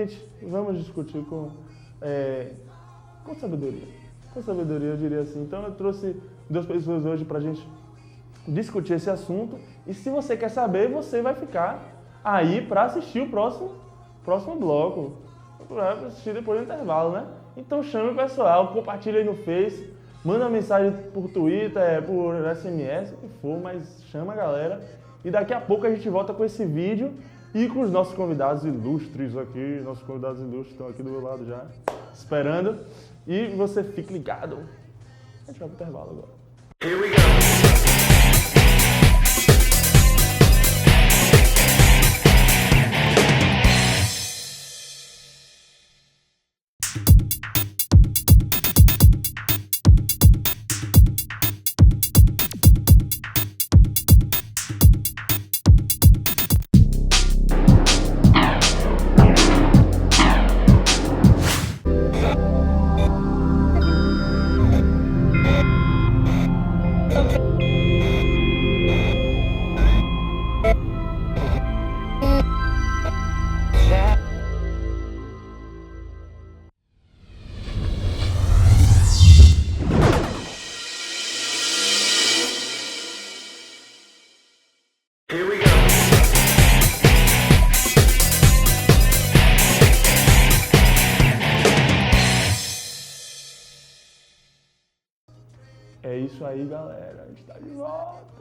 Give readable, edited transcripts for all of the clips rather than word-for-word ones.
gente, vamos discutir com sabedoria. Com sabedoria, eu diria assim. Então eu trouxe 2 pessoas hoje pra gente discutir esse assunto. E se você quer saber, você vai ficar aí pra assistir o próximo bloco. Pra assistir depois do intervalo, né? Então chame o pessoal, compartilha aí no Face, manda uma mensagem por Twitter, por SMS, o que for, mas chama a galera. E daqui a pouco a gente volta com esse vídeo e com os nossos convidados ilustres aqui. Nossos convidados ilustres estão aqui do meu lado já, esperando. E você fique ligado. A gente vai pro intervalo agora. Here we go. É isso aí, galera. A gente tá de volta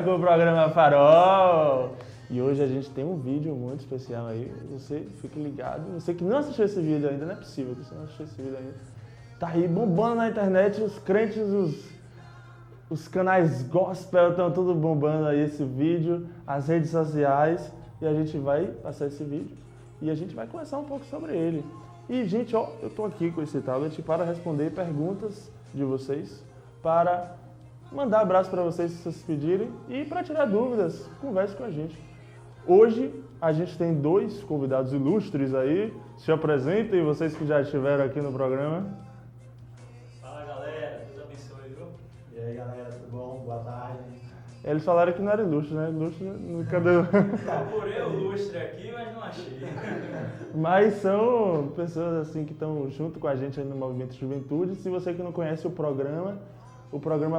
com o programa Farol. E hoje a gente tem um vídeo muito especial aí. Você fique ligado. Você que não assistiu esse vídeo ainda, não é possível que você não assistiu esse vídeo ainda. Tá aí bombando na internet, os crentes, os canais gospel estão tudo bombando aí esse vídeo, as redes sociais. E a gente vai passar esse vídeo e a gente vai conversar um pouco sobre ele. E, gente, ó, eu tô aqui com esse tablet para responder perguntas de vocês, para mandar abraço para vocês se vocês pedirem e para tirar dúvidas, converse com a gente. Hoje a gente tem 2 convidados ilustres aí, se apresentem, vocês que já estiveram aqui no programa. Fala galera, Deus abençoe, viu? E aí galera, tudo bom? Boa tarde. Eles falaram que não era ilustre, né? Ilustre nunca deu. Procurei o lustre aqui, mas não achei. Mas são pessoas assim que estão junto com a gente aí no Movimento Juventude. Se você que não conhece o programa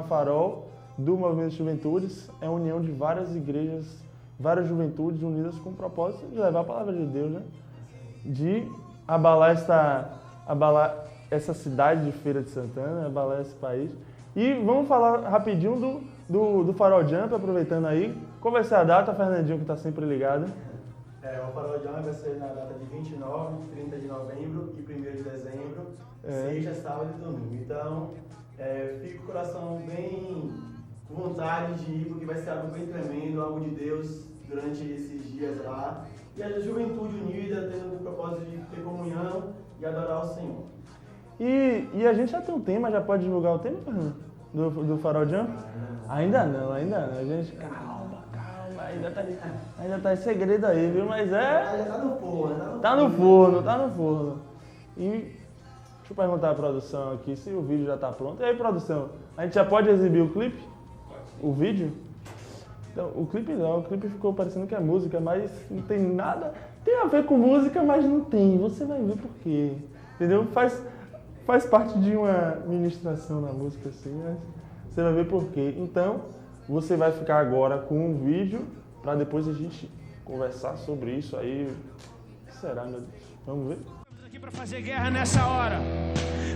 Farol do Movimento Juventudes é a união de várias igrejas, várias juventudes unidas com o propósito de levar a palavra de Deus, né? De abalar essa cidade de Feira de Santana, abalar esse país. E vamos falar rapidinho do Farol Jump, aproveitando aí. Qual vai ser a data, Fernandinho, que está sempre ligado? O Farol Jump vai ser na data de 29, 30 de novembro e 1º de dezembro, sexta, sábado e domingo. Então, fica o coração bem com vontade de ir, porque vai ser algo bem tremendo, algo de Deus durante esses dias lá. E a juventude unida, tendo o propósito de ter comunhão e adorar o Senhor. E a gente já tem um tema, já pode divulgar o tema, Fernando? Do Farol Jump? Ainda não. A gente, calma, ainda tá em segredo aí, viu? Mas Tá no forno, tá no forno. E deixa eu perguntar à produção aqui se o vídeo já tá pronto. E aí, produção, a gente já pode exibir o clipe? O vídeo? Então, o clipe não, o clipe ficou parecendo que é música, mas não tem nada. Tem a ver com música, mas não tem. Você vai ver por quê. Entendeu? Faz parte de uma ministração na música, assim, mas você vai ver por quê. Então, você vai ficar agora com um vídeo para depois a gente conversar sobre isso aí. O que será, meu Deus? Vamos ver? Estamos aqui para fazer guerra nessa hora.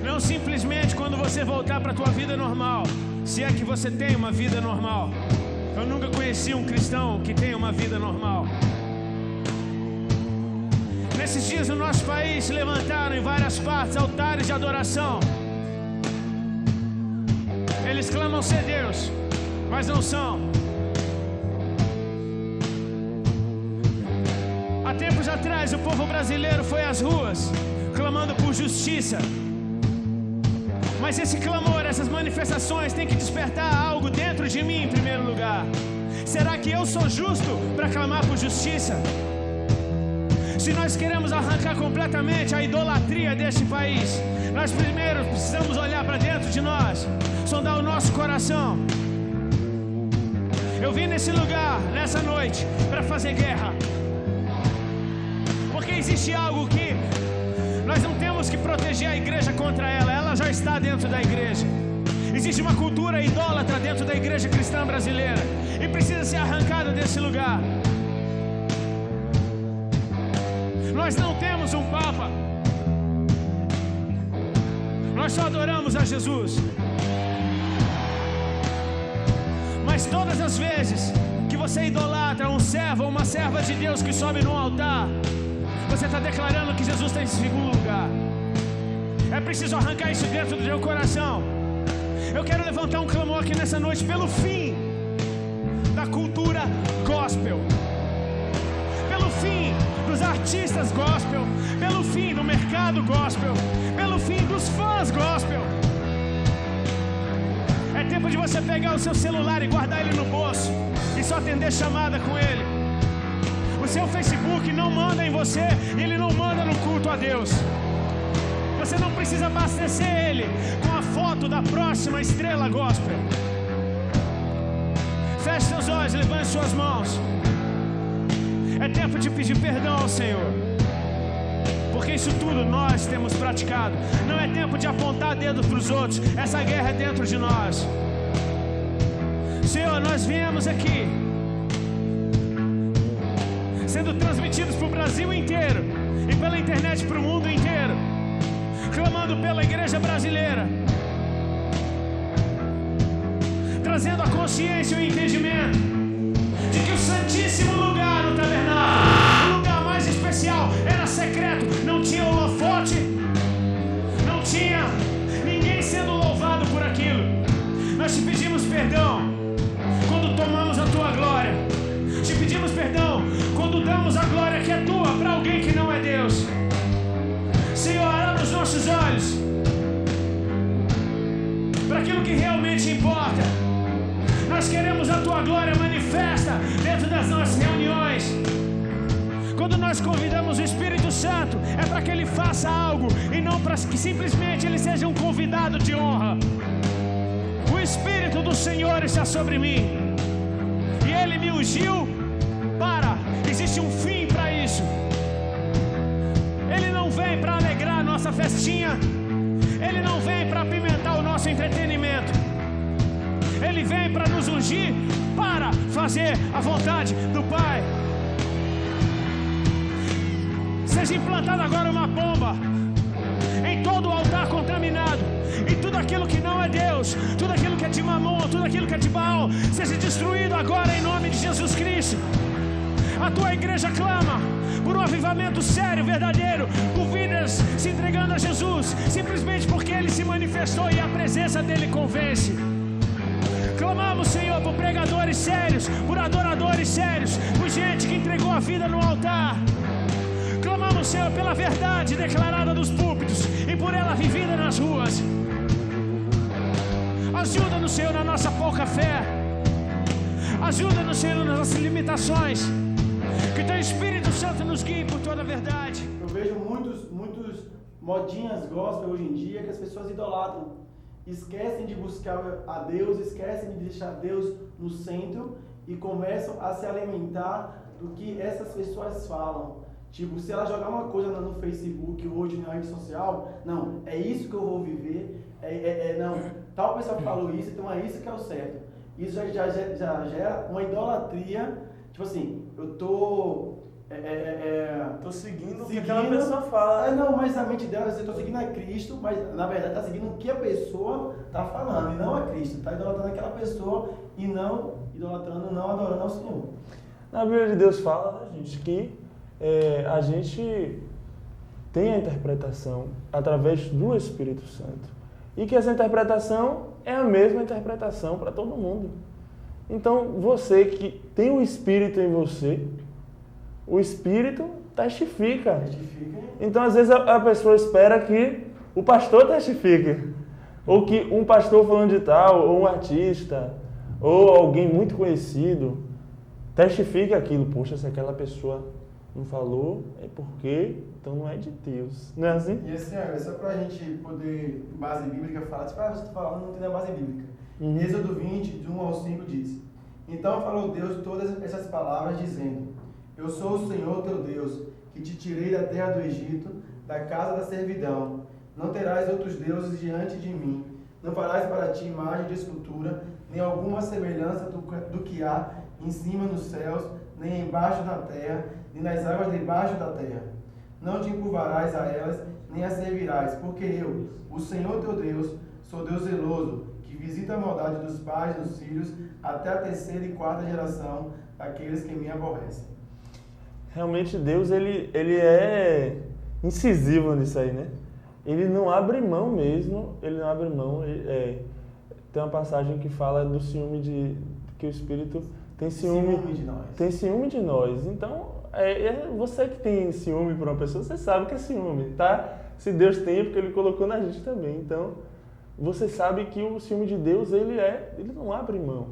Não simplesmente quando você voltar para a tua vida normal. Se é que você tem uma vida normal. Eu nunca conheci um cristão que tenha uma vida normal. Nesses dias no nosso país se levantaram em várias partes altares de adoração. Eles clamam ser Deus, mas não são. Há tempos atrás o povo brasileiro foi às ruas clamando por justiça. Mas esse clamor, essas manifestações têm que despertar algo dentro de mim em primeiro lugar. Será que eu sou justo para clamar por justiça? Se nós queremos arrancar completamente a idolatria deste país, nós primeiro precisamos olhar para dentro de nós, sondar o nosso coração. Eu vim nesse lugar, nessa noite, para fazer guerra. Porque existe algo que nós não temos que proteger a igreja contra ela já está dentro da igreja. Existe uma cultura idólatra dentro da igreja cristã brasileira e precisa ser arrancada desse lugar. Nós não temos um Papa, nós só adoramos a Jesus. Mas todas as vezes que você idolatra um servo ou uma serva de Deus que sobe no altar, você está declarando que Jesus está em segundo lugar. É preciso arrancar isso dentro do teu coração. Eu quero levantar um clamor aqui nessa noite pelo fim da cultura gospel, pelo fim dos artistas gospel, pelo fim do mercado gospel, pelo fim dos fãs gospel. É tempo de você pegar o seu celular e guardar ele no bolso e só atender chamada com ele. O seu Facebook não manda em você, ele não manda no culto a Deus. Você não precisa abastecer ele com a foto da próxima estrela gospel. Feche seus olhos, levante suas mãos. É tempo de pedir perdão ao Senhor, porque isso tudo nós temos praticado. Não é tempo de apontar dedo para os outros. Essa guerra é dentro de nós. Senhor, nós viemos aqui sendo transmitidos para o Brasil inteiro e pela internet para o mundo inteiro, clamando pela igreja brasileira, trazendo a consciência e o entendimento de que o santíssimo lugar no tabernáculo, o lugar mais especial, era secreto. Não tinha holofote, não tinha ninguém sendo louvado por aquilo. Nós te pedimos perdão quando tomamos a tua glória. Te pedimos perdão quando damos a glória que é tua para alguém que não é Deus. Senhor, abre os nossos olhos para aquilo que realmente importa. Nós queremos a tua glória manifesta dentro das nossas reuniões. Quando nós convidamos o Espírito Santo, é para que ele faça algo e não para que simplesmente ele seja um convidado de honra. O Espírito do Senhor está sobre mim e ele me ungiu para. Existe um fim para isso. Ele não vem para alegrar a nossa festinha, ele não vem para apimentar o nosso entretenimento. Ele vem para nos ungir, para fazer a vontade do Pai. Seja implantada agora uma bomba em todo o altar contaminado, e tudo aquilo que não é Deus, tudo aquilo que é de Mamon, tudo aquilo que é de Baal, seja destruído agora em nome de Jesus Cristo. A tua igreja clama por um avivamento sério, verdadeiro, por vidas se entregando a Jesus, simplesmente porque Ele se manifestou e a presença dEle convence. Clamamos, Senhor, por pregadores sérios, por adoradores sérios, por gente que entregou a vida no altar. Clamamos, Senhor, pela verdade declarada nos púlpitos e por ela vivida nas ruas. Ajuda-nos, Senhor, na nossa pouca fé. Ajuda-nos, Senhor, nas nossas limitações. Que Teu Espírito Santo nos guie por toda a verdade. Eu vejo muitos modinhas gospel hoje em dia que as pessoas idolatram. Esquecem de buscar a Deus, esquecem de deixar Deus no centro e começam a se alimentar do que essas pessoas falam. Tipo, se ela jogar uma coisa no Facebook hoje, na rede social, não, é isso que eu vou viver, não, tal pessoa falou isso, então é isso que é o certo. Isso já gera uma idolatria, tipo assim, eu tô seguindo o que aquela pessoa fala. Não, mas a mente dela, eu tô seguindo a Cristo, mas na verdade tá seguindo o que a pessoa tá falando, e não a Cristo. Tá idolatrando aquela pessoa e não idolatrando, não adorando ao Senhor. Na Bíblia de Deus fala, né, gente, que a gente tem a interpretação através do Espírito Santo. E que essa interpretação é a mesma interpretação para todo mundo. Então, você que tem o Espírito em você, o Espírito testifica. Então, às vezes, a pessoa espera que o pastor testifique. Ou que um pastor falando de tal, ou um artista, ou alguém muito conhecido, testifique aquilo. Poxa, se aquela pessoa não falou, é porque então não é de Deus. Não é assim? E assim, é só pra gente poder, base bíblica, falar, tipo, você está falando, não tem a base bíblica. Êxodo 20, de 1 ao 5 diz: Então falou Deus todas essas palavras, dizendo: Eu sou o Senhor teu Deus, que que te tirei da terra do Egito, da casa da servidão. Não terás outros deuses diante de mim. Não farás para ti imagem de escultura, nem alguma semelhança do que há em cima nos céus, nem embaixo na terra, nem nas águas debaixo da terra. Não te encurvarás a elas, nem as servirás, porque eu, o Senhor teu Deus, sou Deus zeloso, que visita a maldade dos pais e dos filhos, até a 3ª e 4ª geração daqueles que me aborrecem. Realmente Deus, ele é incisivo nisso aí, né? Ele não abre mão mesmo, ele não abre mão. Tem uma passagem que fala do ciúme que o Espírito tem ciúme de nós. Tem ciúme de nós. Então, você que tem ciúme por uma pessoa, você sabe que é ciúme, tá? Se Deus tem, é porque Ele colocou na gente também. Então, você sabe que o ciúme de Deus, ele não abre mão.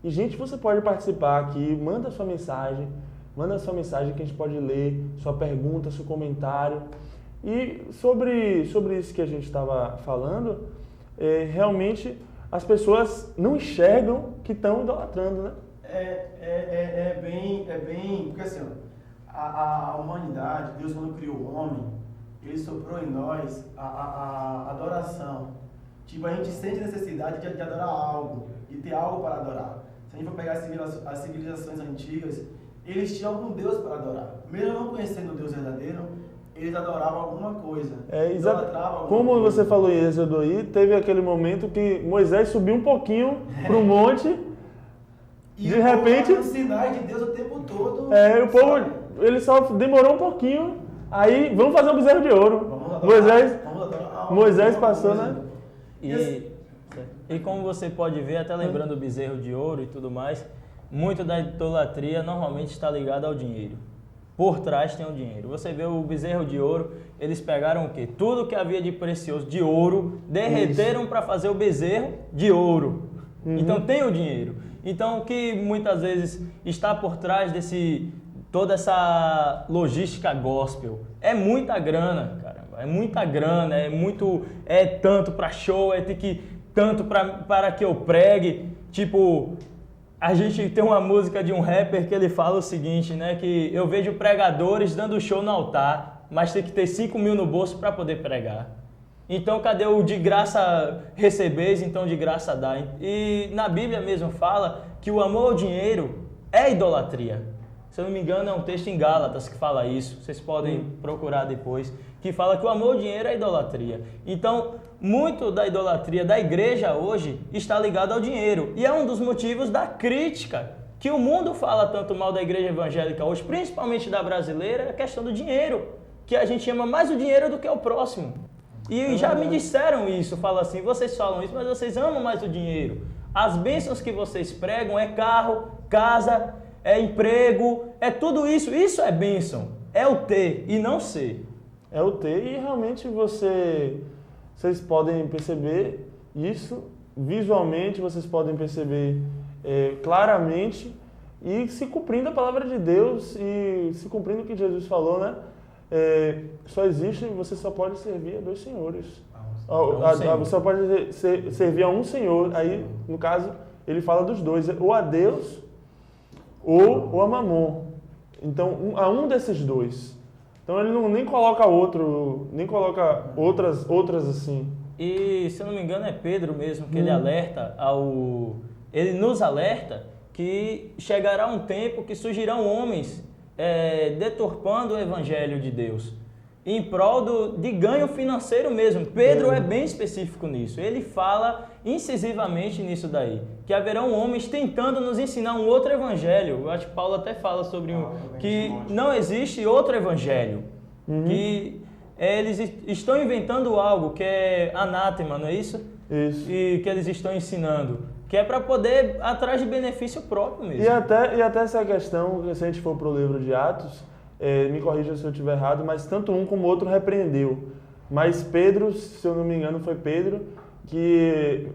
E, gente, você pode participar aqui, manda sua mensagem que a gente pode ler, sua pergunta, seu comentário. E sobre isso que a gente estava falando, realmente as pessoas não enxergam que estão idolatrando, né? É bem, porque assim, a humanidade, Deus quando criou o homem, Ele soprou em nós a adoração. Tipo, a gente sente necessidade de adorar algo, de ter algo para adorar. Se a gente for pegar as civilizações antigas, eles tinham algum Deus para adorar. Mesmo não conhecendo o Deus verdadeiro, eles adoravam alguma coisa. Como você falou em Êxodo aí, teve aquele momento que Moisés subiu um pouquinho para o monte, e de repente... os sinais de Deus o tempo todo. O povo, ele só demorou um pouquinho, aí vamos fazer um bezerro de ouro. Moisés passou, né? E como você pode ver, até lembrando do bezerro de ouro e tudo mais, muito da idolatria normalmente está ligada ao dinheiro. Por trás tem o dinheiro. Você vê o bezerro de ouro, eles pegaram o quê? Tudo que havia de precioso, de ouro, derreteram para fazer o bezerro de ouro. Então tem o dinheiro. Então o que muitas vezes está por trás toda essa logística gospel? É muita grana, caramba. É muita grana, é tanto para show, tanto para que eu pregue. Tipo, a gente tem uma música de um rapper que ele fala o seguinte, né? Que eu vejo pregadores dando show no altar, mas tem que ter 5 mil no bolso para poder pregar. Então, cadê o de graça recebeis, então de graça dá? E na Bíblia mesmo fala que o amor ao dinheiro é idolatria. Se eu não me engano, é um texto em Gálatas que fala isso. Vocês podem procurar depois. Que fala que o amor ao dinheiro é idolatria. Então, muito da idolatria da igreja hoje está ligado ao dinheiro. E é um dos motivos da crítica que o mundo fala tanto mal da igreja evangélica hoje, principalmente da brasileira, é a questão do dinheiro. Que a gente ama mais o dinheiro do que o próximo. E já me disseram isso, falam assim, vocês falam isso, mas vocês amam mais o dinheiro. As bênçãos que vocês pregam é carro, casa, é emprego, é tudo isso. Isso é bênção. É o ter e não ser. É o ter e realmente vocês podem perceber isso visualmente, vocês podem perceber claramente e se cumprindo a palavra de Deus e se cumprindo o que Jesus falou, né? Você só pode servir a 2 senhores. Você só pode servir a um senhor. Aí, no caso, ele fala dos 2, ou a Deus ou a Mamon. Então, a um desses 2. Então ele nem coloca outro, nem coloca outras assim. E se eu não me engano é Pedro mesmo que ele nos alerta que chegará um tempo que surgirão homens deturpando o evangelho de Deus em prol de ganho financeiro mesmo. Pedro é bem específico nisso. Ele fala incisivamente nisso daí, que haverão homens tentando nos ensinar um outro evangelho. Eu acho que Paulo até fala sobre que não existe outro evangelho, que eles estão inventando algo que é anátema, não é isso? Isso. E que eles estão ensinando, que é para poder atrás de benefício próprio mesmo. E até essa questão, se a gente for para o livro de Atos, me corrija se eu estiver errado, mas tanto um como o outro repreendeu. Mas Pedro, se eu não me engano, foi Pedro, que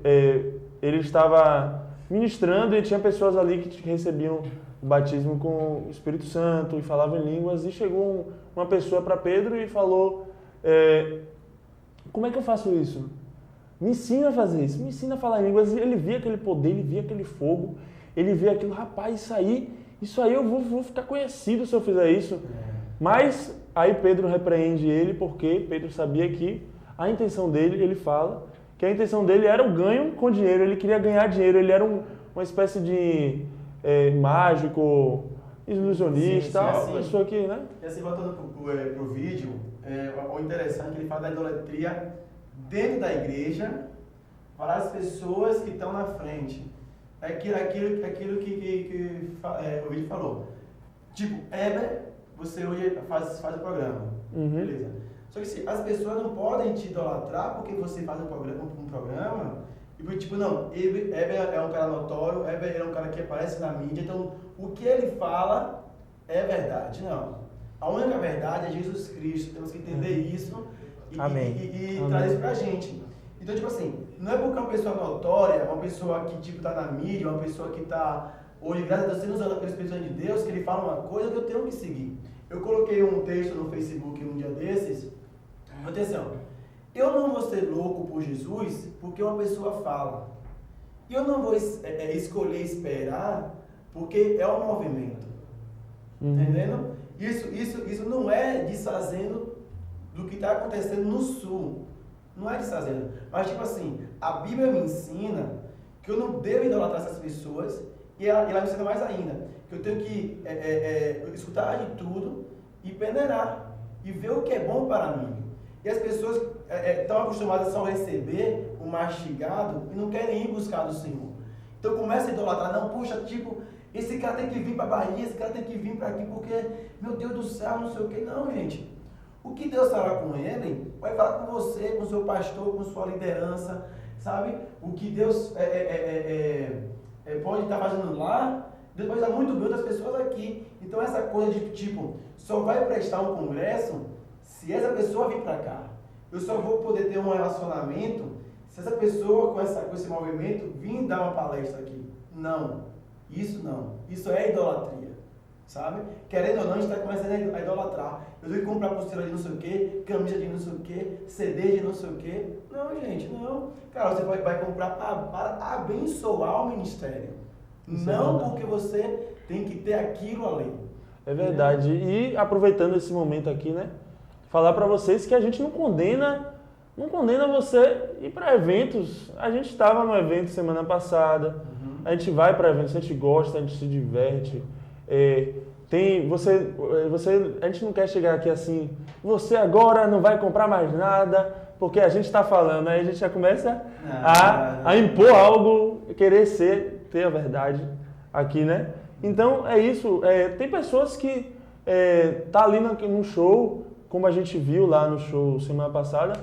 ele estava ministrando e tinha pessoas ali que recebiam o batismo com o Espírito Santo e falavam em línguas, e chegou uma pessoa para Pedro e falou, como é que eu faço isso? Me ensina a fazer isso, me ensina a falar em línguas. E ele via aquele poder, ele via aquele fogo, ele via aquilo, rapaz, isso aí eu vou ficar conhecido se eu fizer isso. Mas Aí Pedro repreende ele porque Pedro sabia que a intenção dele, ele fala, que a intenção dele era o ganho com dinheiro, ele queria ganhar dinheiro, ele era uma espécie de mágico, ilusionista, assim, uma pessoa que, né? E assim, voltando pro vídeo, o interessante é que ele fala da idolatria dentro da igreja para as pessoas que estão na frente. É aquilo que o vídeo falou. Tipo, Heber, você hoje faz o programa, beleza. Só que assim, as pessoas não podem te idolatrar porque você faz um programa e tipo, não, Heber é um cara notório, Heber é um cara que aparece na mídia, então o que ele fala é verdade. Não. A única verdade é Jesus Cristo, temos que entender isso e trazer isso pra gente. Então, tipo assim, não é porque uma pessoa notória, uma pessoa que tipo tá na mídia, uma pessoa que tá hoje, graças a Deus, sendo usada pelo Espírito Santo de Deus, que ele fala uma coisa que eu tenho que seguir. Eu coloquei um texto no Facebook um dia desses. Atenção, eu não vou ser louco por Jesus porque uma pessoa fala. E eu não vou escolher esperar porque é um movimento. Entendendo? Isso não é desfazendo do que está acontecendo no Sul. Não é desfazendo. Mas, tipo assim, a Bíblia me ensina que eu não devo idolatrar essas pessoas e ela me ensina mais ainda. Que eu tenho que escutar de tudo e peneirar e ver o que é bom para mim. E as pessoas estão acostumadas só a receber o mastigado e não querem ir buscar do Senhor. Então começa a idolatrar. Não, puxa, tipo, esse cara tem que vir para a Bahia, esse cara tem que vir para aqui porque, meu Deus do céu, não sei o que. Não, gente. O que Deus falar com ele, vai falar com você, com o seu pastor, com sua liderança, sabe? O que Deus pode estar fazendo lá, Deus pode estar muito bem outras pessoas aqui. Então essa coisa de tipo, só vai prestar um congresso se essa pessoa vir para cá. Eu só vou poder ter um relacionamento se essa pessoa com esse movimento vir dar uma palestra aqui. Não, isso não. Isso é idolatria, sabe? Querendo ou não, a gente está começando a idolatrar. Eu tenho que comprar pulseira de não sei o que, camisa de não sei o que, CD de não sei o que. Não, gente, não. Cara, você vai comprar para abençoar o ministério. Não porque você tem que ter aquilo ali. É verdade. E aproveitando esse momento aqui, né? Falar para vocês que a gente não condena você ir para eventos. A gente estava no evento semana passada, a gente vai para eventos, a gente gosta, a gente se diverte. A gente não quer chegar aqui assim, você agora não vai comprar mais nada, porque a gente está falando, aí a gente já começa a impor algo, querer ter a verdade aqui, né? Então é isso, tem pessoas que tá ali no show, como a gente viu lá no show semana passada,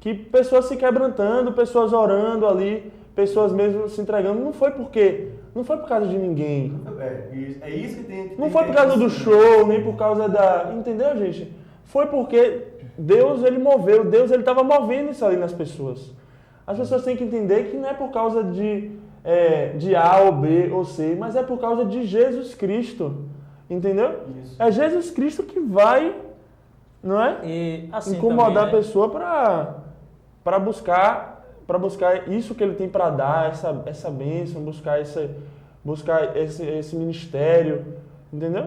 que pessoas se quebrantando, pessoas orando ali, pessoas mesmo se entregando, não foi por causa de ninguém. É isso que tem. Não foi por causa do show, nem por causa da... Entendeu, gente? Foi porque Deus, ele moveu, Deus, ele estava movendo isso ali nas pessoas. As pessoas têm que entender que não é por causa de A ou B ou C, mas é por causa de Jesus Cristo. Entendeu? Isso. É Jesus Cristo que vai, não é? E assim incomodar também, né? a pessoa para buscar isso que ele tem para dar, essa bênção, buscar esse ministério, entendeu?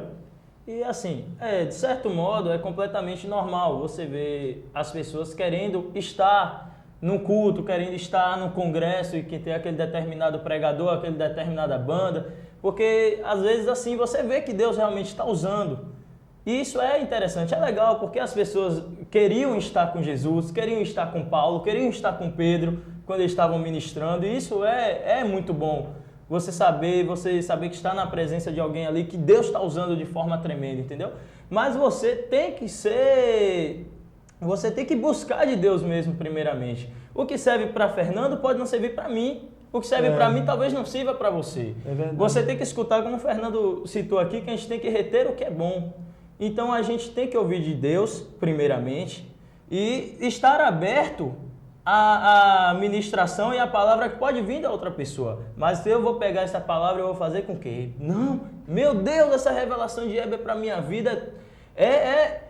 E assim, de certo modo, é completamente normal você ver as pessoas querendo estar no culto, querendo estar no congresso e que tem aquele determinado pregador, aquele determinada banda, porque às vezes assim você vê que Deus realmente está usando. E isso é interessante, é legal, porque as pessoas queriam estar com Jesus, queriam estar com Paulo, queriam estar com Pedro quando eles estavam ministrando, e isso é muito bom. Você saber que está na presença de alguém ali que Deus está usando de forma tremenda, entendeu? Mas você tem que buscar de Deus mesmo primeiramente. O que serve para Fernando pode não servir para mim. O que serve para mim talvez não sirva para você. É verdade. Você tem que escutar, como o Fernando citou aqui, que a gente tem que reter o que é bom. Então a gente tem que ouvir de Deus primeiramente e estar aberto à ministração e à palavra que pode vir da outra pessoa. Mas se eu vou pegar essa palavra, eu vou fazer com quê? Não, meu Deus, essa revelação de Heber para minha vida é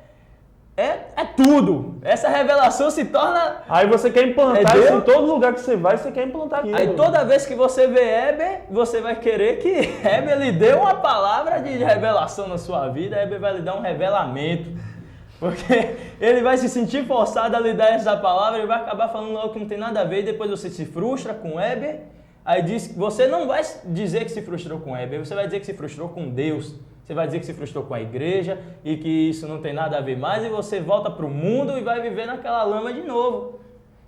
tudo. Essa revelação se torna... Aí você quer implantar isso em todo lugar que você vai, você quer implantar aquilo. Aí toda vez que você vê Heber, você vai querer que Heber lhe dê uma palavra de revelação na sua vida, Heber vai lhe dar um revelamento. Porque ele vai se sentir forçado a lhe dar essa palavra, ele vai acabar falando algo que não tem nada a ver, e depois você se frustra com o Heber, aí diz, você não vai dizer que se frustrou com o Heber, você vai dizer que se frustrou com Deus, você vai dizer que se frustrou com a igreja, e que isso não tem nada a ver mais, e você volta para o mundo e vai viver naquela lama de novo.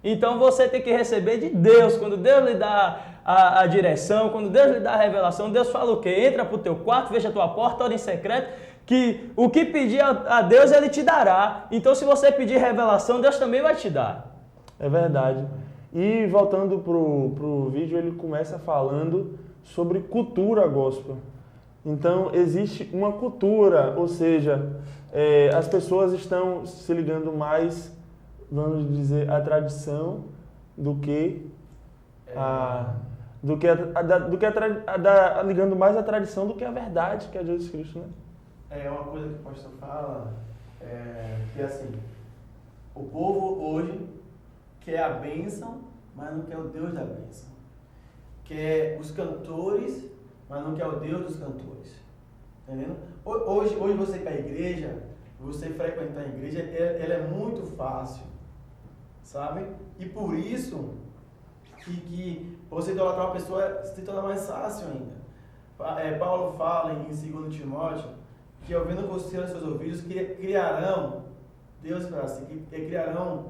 Então você tem que receber de Deus, quando Deus lhe dá a direção, quando Deus lhe dá a revelação, Deus fala o quê? Entra para o teu quarto, fecha a tua porta, ora em secreto, que o que pedir a Deus, Ele te dará. Então, se você pedir revelação, Deus também vai te dar. É verdade. E voltando pro vídeo, ele começa falando sobre cultura gospel. Então, existe uma cultura, ou seja, as pessoas estão se ligando mais, vamos dizer, à tradição do que ligando mais à tradição do que à verdade, que é Jesus Cristo, né? É uma coisa que o pastor fala, que assim, o povo hoje quer a bênção, mas não quer o Deus da bênção. Quer os cantores, mas não quer o Deus dos cantores. Entendendo? Hoje você ir para a igreja, você frequentar a igreja, ela é muito fácil, sabe? E por isso que você idolatrar uma pessoa se torna mais fácil ainda. Paulo fala em 2 Timóteo, que ouvindo com os seus ouvidos, criarão Deus para si, que criarão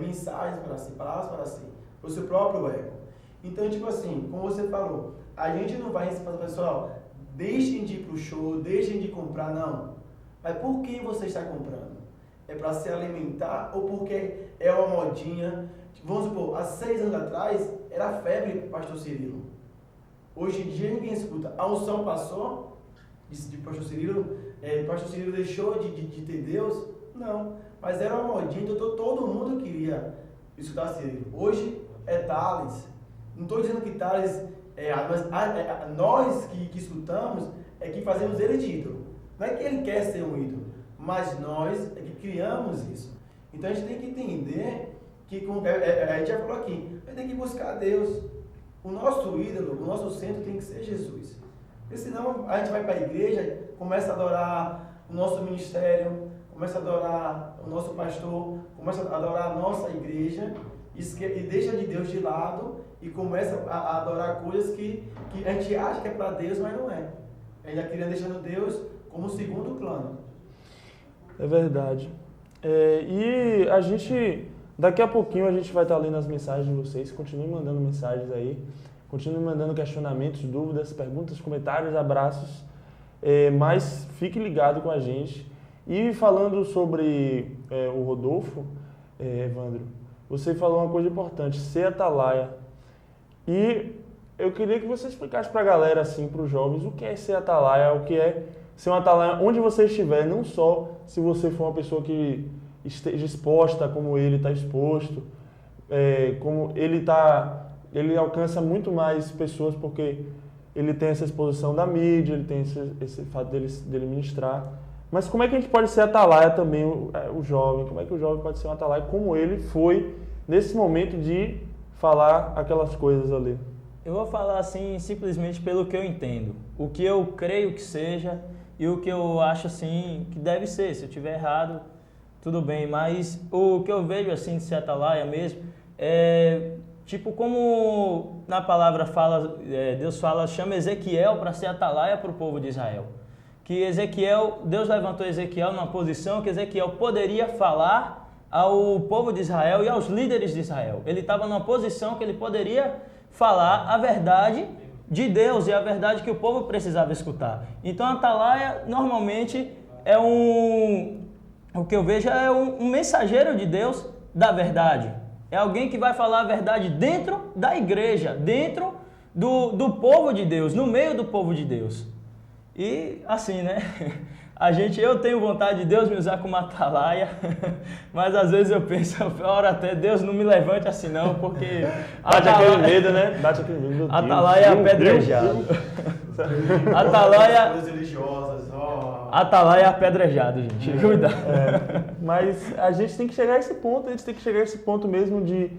mensagens para si, palavras para si, para o seu próprio ego. Então, tipo assim, como você falou, a gente não vai ensinar o pessoal, deixem de ir para o show, deixem de comprar, não. Mas por que você está comprando? É para se alimentar ou porque é uma modinha? Vamos supor, há 6 anos atrás, era febre pastor Cirilo. Hoje em dia ninguém escuta. A unção passou de pastor Cirilo deixou de ter Deus? Não, mas era uma modinha, então todo mundo queria escutar Cirilo. Hoje é Thales. Não estou dizendo que Thales mas nós que escutamos é que fazemos ele de ídolo. Não é que ele quer ser um ídolo, mas nós é que criamos isso. Então a gente tem que entender que, como a gente já falou aqui, a gente tem que buscar Deus. O nosso ídolo, o nosso centro tem que ser Jesus. Porque senão a gente vai para a igreja, começa a adorar o nosso ministério, começa a adorar o nosso pastor, começa a adorar a nossa igreja e deixa de Deus de lado e começa a adorar coisas que a gente acha que é para Deus, mas não é. A gente queria deixando Deus como segundo plano. É verdade. E a gente, daqui a pouquinho a gente vai estar lendo as mensagens de vocês, continue mandando mensagens aí. Continue mandando questionamentos, dúvidas, perguntas, comentários, abraços, mas fique ligado com a gente. E falando sobre o Rodolfo, Evandro, você falou uma coisa importante, ser atalaia. E eu queria que você explicasse para a galera, assim, para os jovens, o que é ser atalaia, o que é ser um atalaia onde você estiver, não só se você for uma pessoa que esteja exposta como ele está exposto, como ele alcança muito mais pessoas porque ele tem essa exposição da mídia, ele tem esse fato dele ministrar. Mas como é que a gente pode ser atalaia também, o jovem? Como é que o jovem pode ser um atalaia como ele foi nesse momento de falar aquelas coisas ali? Eu vou falar assim simplesmente pelo que eu entendo, o que eu creio que seja e o que eu acho assim que deve ser. Se eu estiver errado, tudo bem, mas o que eu vejo assim de ser atalaia mesmo é tipo como na palavra fala, Deus fala, chama Ezequiel para ser atalaia para o povo de Israel. Que Deus levantou Ezequiel numa posição que Ezequiel poderia falar ao povo de Israel e aos líderes de Israel. Ele estava numa posição que ele poderia falar a verdade de Deus e a verdade que o povo precisava escutar. Então a atalaia normalmente o que eu vejo é um mensageiro de Deus da verdade. É alguém que vai falar a verdade dentro da igreja, dentro do povo de Deus, no meio do povo de Deus. E assim, né? Eu tenho vontade de Deus me usar como atalaia, mas às vezes eu penso, ora até Deus não me levante assim não, porque... Bate aquele medo, né? Bate aquele medo. Atalaia é apedrejado. Atalaia... religiosas, Atalaia é apedrejado, gente. Cuidado. Mas a gente tem que chegar a esse ponto, mesmo de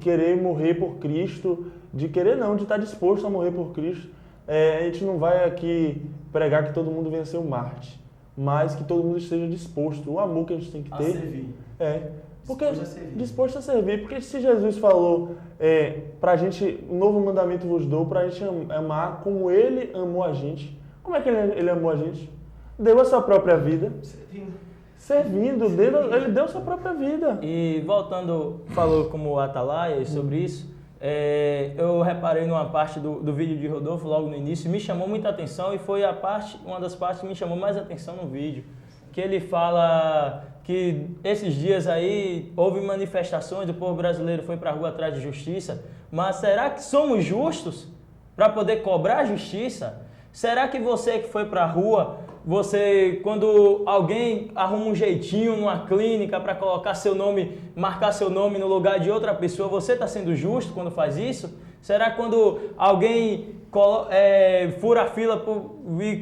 querer morrer por Cristo, de estar disposto a morrer por Cristo. A gente não vai aqui pregar que todo mundo venha ser um Marte, mas que todo mundo esteja disposto. O amor que a gente tem que A ter servir. porque Disposto a servir. disposto a servir. Porque se Jesus falou pra gente, um novo mandamento vos dou, pra gente amar como Ele amou a gente. Como é que Ele amou a gente? Deu a sua própria vida. Servindo. Ele deu a sua própria vida. E voltando, falou como Atalaia sobre isso, eu reparei numa parte do vídeo de Rodolfo logo no início, me chamou muita atenção e foi uma das partes que me chamou mais atenção no vídeo, que ele fala que esses dias aí houve manifestações, o povo brasileiro foi para a rua atrás de justiça, mas será que somos justos para poder cobrar justiça? Será que você que foi para a rua, quando alguém arruma um jeitinho numa clínica para colocar seu nome, marcar seu nome no lugar de outra pessoa, você está sendo justo quando faz isso? Será que quando alguém fura a fila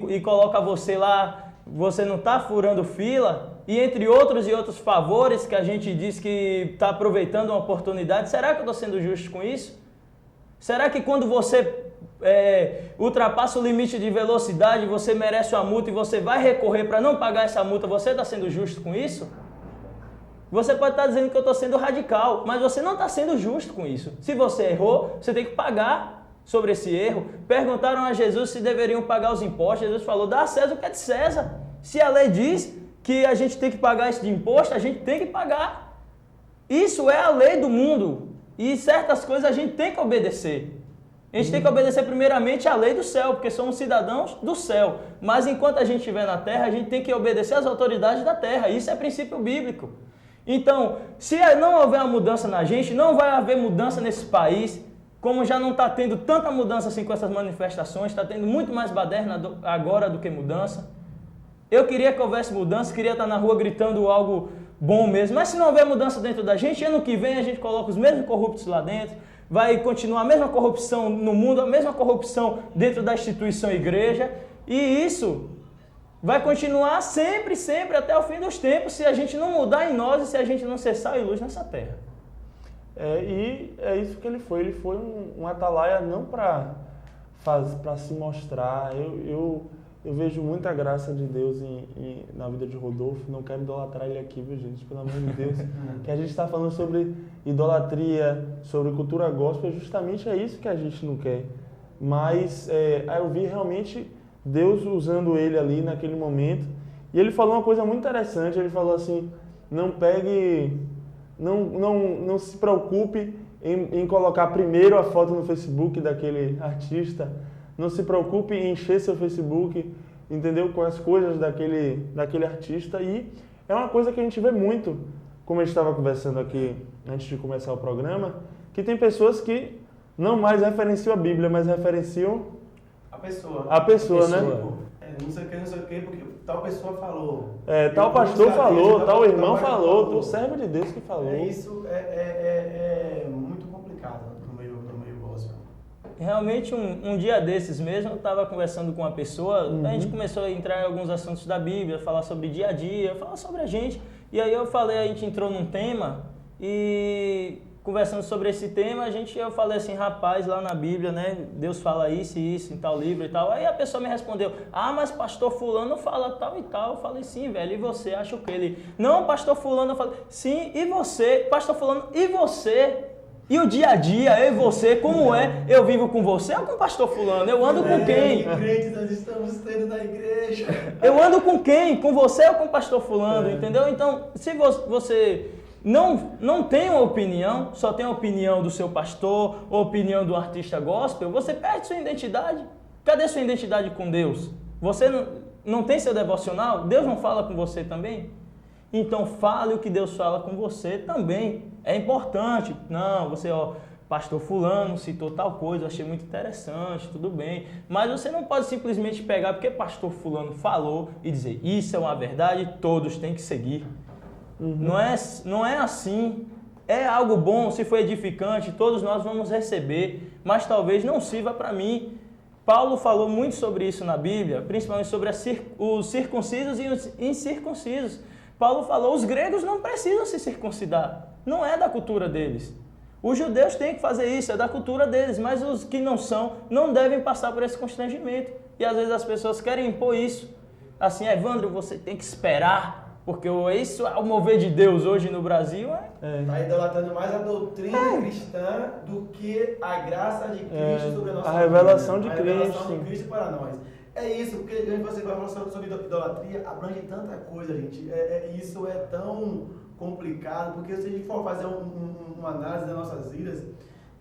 e coloca você lá, você não está furando fila? E entre outros favores que a gente diz que está aproveitando uma oportunidade, será que eu estou sendo justo com isso? Será que quando você ultrapassa o limite de velocidade, você merece uma multa e você vai recorrer para não pagar essa multa, você está sendo justo com isso? Você pode estar dizendo que eu estou sendo radical, mas você não está sendo justo com isso. Se você errou, você tem que pagar sobre esse erro. Perguntaram a Jesus se deveriam pagar os impostos. Jesus falou, dá a César o que é de César. Se a lei diz que a gente tem que pagar esse de imposto, a gente tem que pagar. Isso é a lei do mundo. E certas coisas a gente tem que obedecer. A gente tem que obedecer primeiramente à lei do céu, porque somos cidadãos do céu. Mas enquanto a gente estiver na terra, a gente tem que obedecer às autoridades da terra. Isso é princípio bíblico. Então, se não houver uma mudança na gente, não vai haver mudança nesse país, como já não está tendo tanta mudança assim com essas manifestações, está tendo muito mais baderna agora do que mudança. Eu queria que houvesse mudança, queria estar na rua gritando algo bom mesmo, mas se não houver mudança dentro da gente, ano que vem a gente coloca os mesmos corruptos lá dentro, vai continuar a mesma corrupção no mundo, a mesma corrupção dentro da instituição igreja, e isso vai continuar sempre, sempre, até o fim dos tempos, se a gente não mudar em nós e se a gente não ser sal e luz nessa terra. E é isso que ele foi. Ele foi um atalaia não para se mostrar. Eu vejo muita graça de Deus na vida de Rodolfo. Não quero idolatrar ele aqui, viu, gente? Pelo amor de Deus. Que a gente está falando sobre idolatria, sobre cultura gospel. Justamente é isso que a gente não quer. Mas eu vi realmente Deus usando ele ali naquele momento. E ele falou uma coisa muito interessante. Ele falou assim, não se preocupe em colocar primeiro a foto no Facebook daquele artista. Não se preocupe em encher seu Facebook, entendeu? Com as coisas daquele artista. E é uma coisa que a gente vê muito, como a gente estava conversando aqui antes de começar o programa, que tem pessoas que não mais referenciam a Bíblia, mas referenciam a pessoa, né? Não sei o que, porque tal pessoa falou. Tal pastor falou, tal irmão falou, tu servo de Deus que falou. Isso é muito complicado no meio gospel. Realmente, um dia desses mesmo, eu estava conversando com uma pessoa, a gente começou a entrar em alguns assuntos da Bíblia, falar sobre dia a dia, falar sobre a gente, e aí a gente entrou num tema, e conversando sobre esse tema, eu falei assim, rapaz, lá na Bíblia, né, Deus fala isso e isso em tal livro e tal. Aí a pessoa me respondeu, mas pastor fulano fala tal e tal. Eu falei, sim, velho, e você? Acha o quê? Ele, não, pastor fulano. Eu falei, sim, e você? Pastor fulano, e você? E o dia a dia, eu e você, como é? Eu vivo com você ou com o pastor fulano? Eu ando com quem? Que nós estamos tendo na igreja. Eu ando com quem? Com você ou com o pastor fulano, entendeu? Então, se você não tem uma opinião, só tem a opinião do seu pastor ou opinião do artista gospel, você perde sua identidade. Cadê sua identidade com Deus? Você não tem seu devocional? Deus não fala com você também? Então fale o que Deus fala com você também. É importante. Não, você, pastor fulano citou tal coisa, eu achei muito interessante, tudo bem. Mas você não pode simplesmente pegar porque pastor fulano falou e dizer, isso é uma verdade, todos têm que seguir. Não é assim. É algo bom, se for edificante, todos nós vamos receber, mas talvez não sirva para mim. Paulo falou muito sobre isso na Bíblia, principalmente sobre os circuncisos e os incircuncisos. Paulo falou, os gregos não precisam se circuncidar, não é da cultura deles. Os judeus têm que fazer isso, é da cultura deles, mas os que não são, não devem passar por esse constrangimento. E às vezes as pessoas querem impor isso. assim, Evandro, você tem que esperar, porque isso é o mover de Deus hoje no Brasil. Está idolatrando mais a doutrina cristã do que a graça de Cristo sobre a nossa vida. A revelação de A Cristo. revelação de Cristo para nós. É isso, porque quando você vai falar sobre idolatria, abrange tanta coisa, gente. Isso é tão complicado, porque se a gente for fazer uma análise das nossas vidas,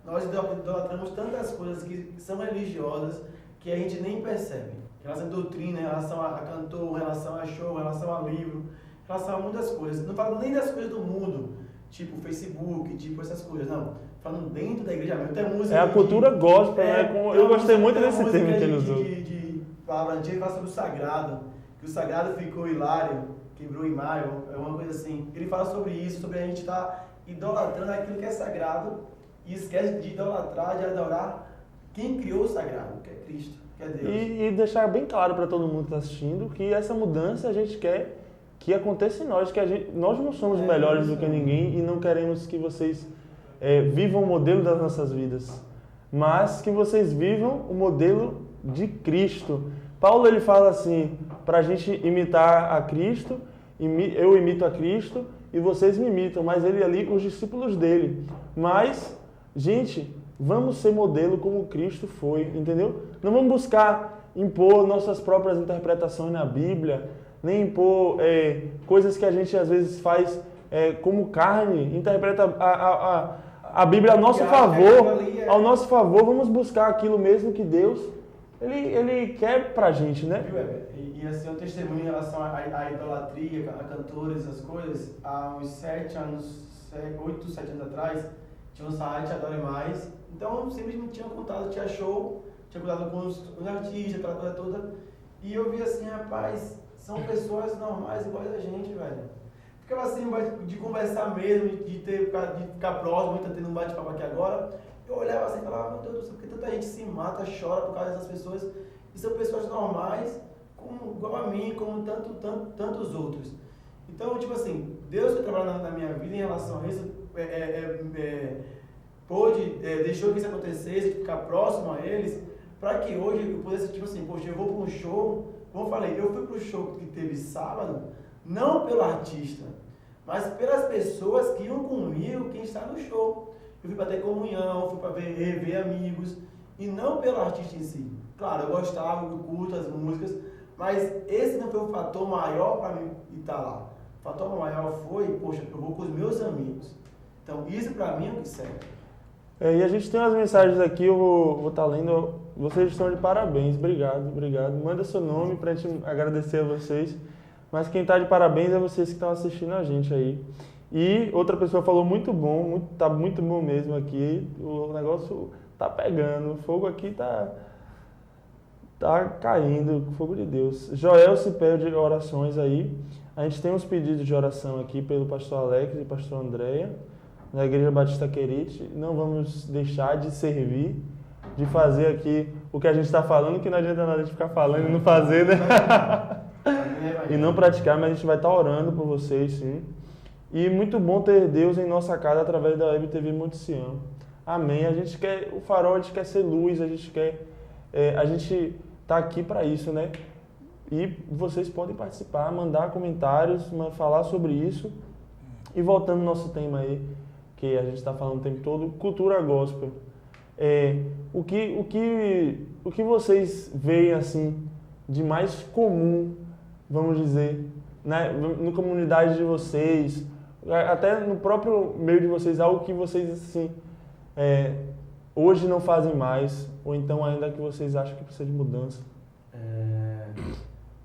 nós idolatramos tantas coisas que são religiosas que a gente nem percebe. Em relação à doutrina, em relação a cantor, em relação a show, em relação a livro, em relação a muitas coisas. Não falo nem das coisas do mundo, tipo Facebook, tipo essas coisas, não. Falando dentro da igreja mesmo. Tem música A cultura gospel, né? Eu gostei muito desse música termo que ele usou. De palavra antiga, fala sobre o sagrado, que o sagrado ficou hilário, quebrou Imaio, é uma coisa assim. Ele fala sobre isso, sobre a gente estar idolatrando aquilo que é sagrado e esquece de idolatrar, de adorar quem criou o sagrado, que é Cristo, que é Deus. E deixar bem claro para todo mundo que está assistindo que essa mudança a gente quer que aconteça em nós, que nós não somos melhores do que ninguém e não queremos que vocês vivam o modelo das nossas vidas, mas que vocês vivam o modelo de Cristo. Paulo ele fala assim, para a gente imitar a Cristo, eu imito a Cristo e vocês me imitam, mas ele ali, os discípulos dele. Mas, gente, vamos ser modelo como Cristo foi, entendeu? Não vamos buscar impor nossas próprias interpretações na Bíblia, nem impor coisas que a gente às vezes faz como carne, interpreta a Bíblia ao nosso favor, vamos buscar aquilo mesmo que Deus ele quer pra gente, né? E assim, um testemunho em relação à idolatria, a cantores, essas coisas, há uns 8, 7 anos atrás, tinha um site, Adore Mais, então simplesmente tinha contato, tinha show, tinha contato com os artistas, aquela coisa toda, e eu vi assim, rapaz, são pessoas normais iguais a gente, velho. Ficava assim, de conversar mesmo, de ficar próximo, tá tendo um bate-papo aqui agora, eu olhava assim e falava, meu Deus do céu, porque tanta gente se mata, chora por causa dessas pessoas, e são pessoas normais, igual a mim, como tantos outros. Então, tipo assim, Deus foi trabalhando na minha vida em relação a isso, deixou que isso acontecesse, de ficar próximo a eles, para que hoje eu pudesse, tipo assim, poxa, eu vou para um show, como eu falei, eu fui para o show que teve sábado, não pelo artista, mas pelas pessoas que iam comigo, quem está no show. Eu fui para ter comunhão, fui para rever amigos, e não pelo artista em si. Claro, eu gostava, eu curto as músicas, mas esse não foi o fator maior para mim estar lá. O fator maior foi, poxa, eu vou com os meus amigos. Então, isso para mim é o que serve. E a gente tem umas mensagens aqui, eu vou estar lendo. Vocês estão de parabéns, obrigado. Manda seu nome para a gente agradecer a vocês. Mas quem está de parabéns é vocês que estão assistindo a gente aí. E outra pessoa falou muito bom, tá muito bom mesmo aqui. O negócio tá pegando, o fogo aqui tá caindo, fogo de Deus. Joel se pede orações aí. A gente tem uns pedidos de oração aqui pelo pastor Alex e pastor Andréia, da Igreja Batista Querite. Não vamos deixar de servir, de fazer aqui o que a gente está falando, que não adianta nada de ficar falando e não fazer, né? E não praticar, mas a gente vai estar orando por vocês, sim. E muito bom ter Deus em nossa casa através da Web TV Monte Sião. Amém. A gente quer, o farol, a gente quer ser luz, a gente tá aqui para isso, né? E vocês podem participar, mandar comentários, falar sobre isso. E voltando ao nosso tema aí, que a gente está falando o tempo todo, cultura gospel. O que vocês veem assim de mais comum, vamos dizer, na comunidade de vocês, até no próprio meio de vocês, algo que vocês assim, hoje não fazem mais, ou então ainda que vocês acham que precisa de mudança?